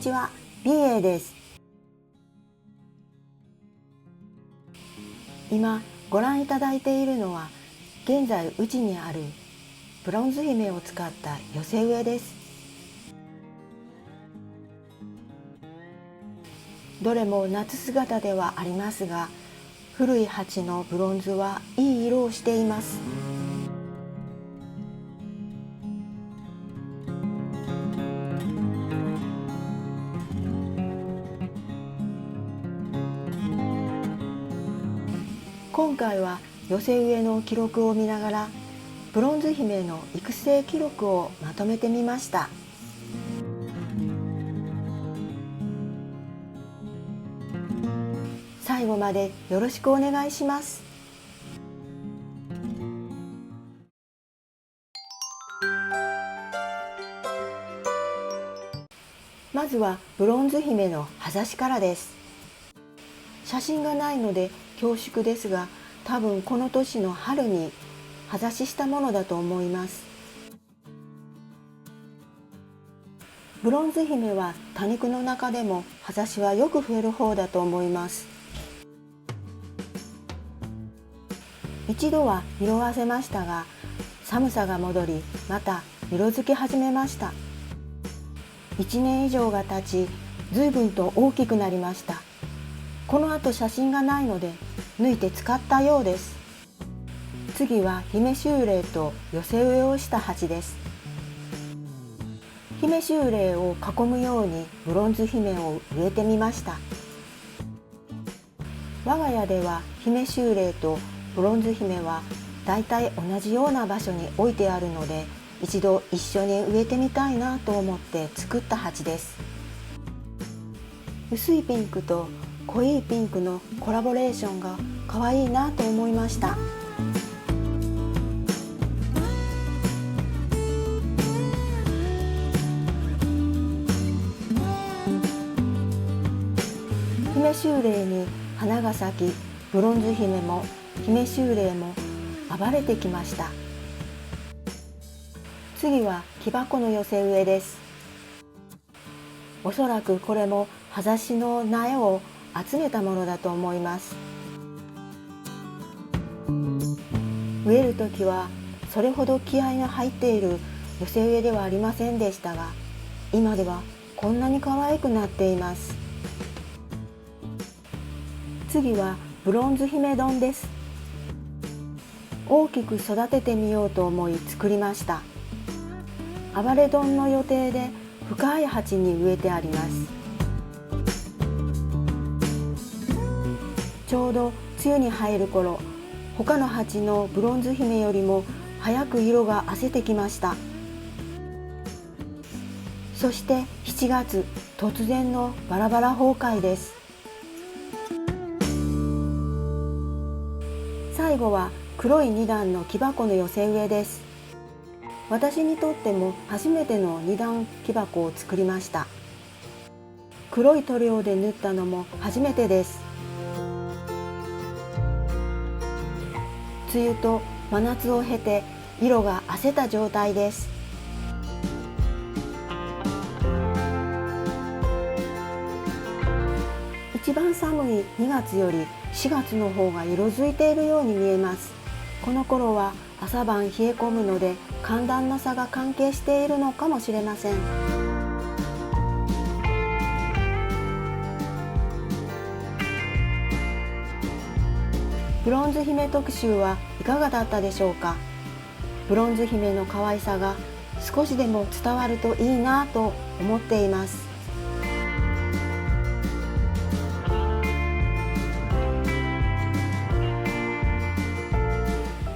ちは、BA です。今ご覧いただいているのは、現在うちにあるブロンズ姫を使った寄せ植えです。どれも夏姿ではありますが、古い鉢のブロンズはいい色をしています。今回は寄せ植えの記録を見ながら、ブロンズ姫の育成記録をまとめてみました。最後までよろしくお願いします。まずはブロンズ姫の葉ざしからです。写真がないので恐縮ですが、多分この年の春に葉ざししたものだと思います。ブロンズ姫は多肉の中でも葉ざしはよく増える方だと思います。一度は色あせましたが、寒さが戻り、また色づき始めました。1年以上が経ち、随分と大きくなりました。この後写真がないので抜いて使ったようです。次は姫秋麗と寄せ植えをした鉢です。姫秋麗を囲むようにブロンズ姫を植えてみました。我が家では姫秋麗とブロンズ姫はだいたい同じような場所に置いてあるので、一度一緒に植えてみたいなと思って作った鉢です。薄いピンクと濃いピンクのコラボレーションが可愛いなと思いました。姫秋麗に花が咲き、ブロンズ姫も姫秋麗も暴れてきました。次は木箱の寄せ植えです。おそらくこれも葉ざしの苗を集めたものだと思います。植えるときはそれほど気合が入っている寄せ植えではありませんでしたが、今ではこんなに可愛くなっています。次はブロンズ姫丼です。大きく育ててみようと思い作りました。暴れ丼の予定で深い鉢に植えてあります。ちょうど梅雨に入る頃、他の鉢のブロンズ姫よりも早く色が褪せてきました。そして7月、突然のバラバラ崩壊です。最後は黒い2段の木箱の寄せ植えです。私にとっても初めての2段木箱を作りました。黒い塗料で塗ったのも初めてです。梅雨と真夏を経て色が褪せた状態です。一番寒い2月より4月の方が色づいているように見えます。この頃は朝晩冷え込むので寒暖の差が関係しているのかもしれません。ブロンズ姫特集はいかがだったでしょうか。ブロンズ姫の可愛さが少しでも伝わるといいなと思っています。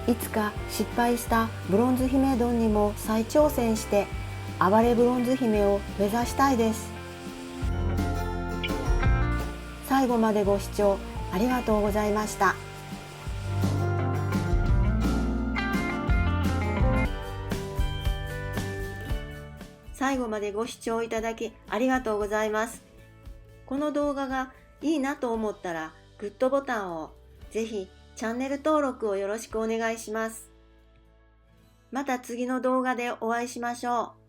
いつか失敗したブロンズ姫丼にも再挑戦して暴れブロンズ姫を目指したいです。最後までご視聴ありがとうございました。最後までご視聴いただきありがとうございます。この動画がいいなと思ったらグッドボタンを、ぜひチャンネル登録をよろしくお願いします。また次の動画でお会いしましょう。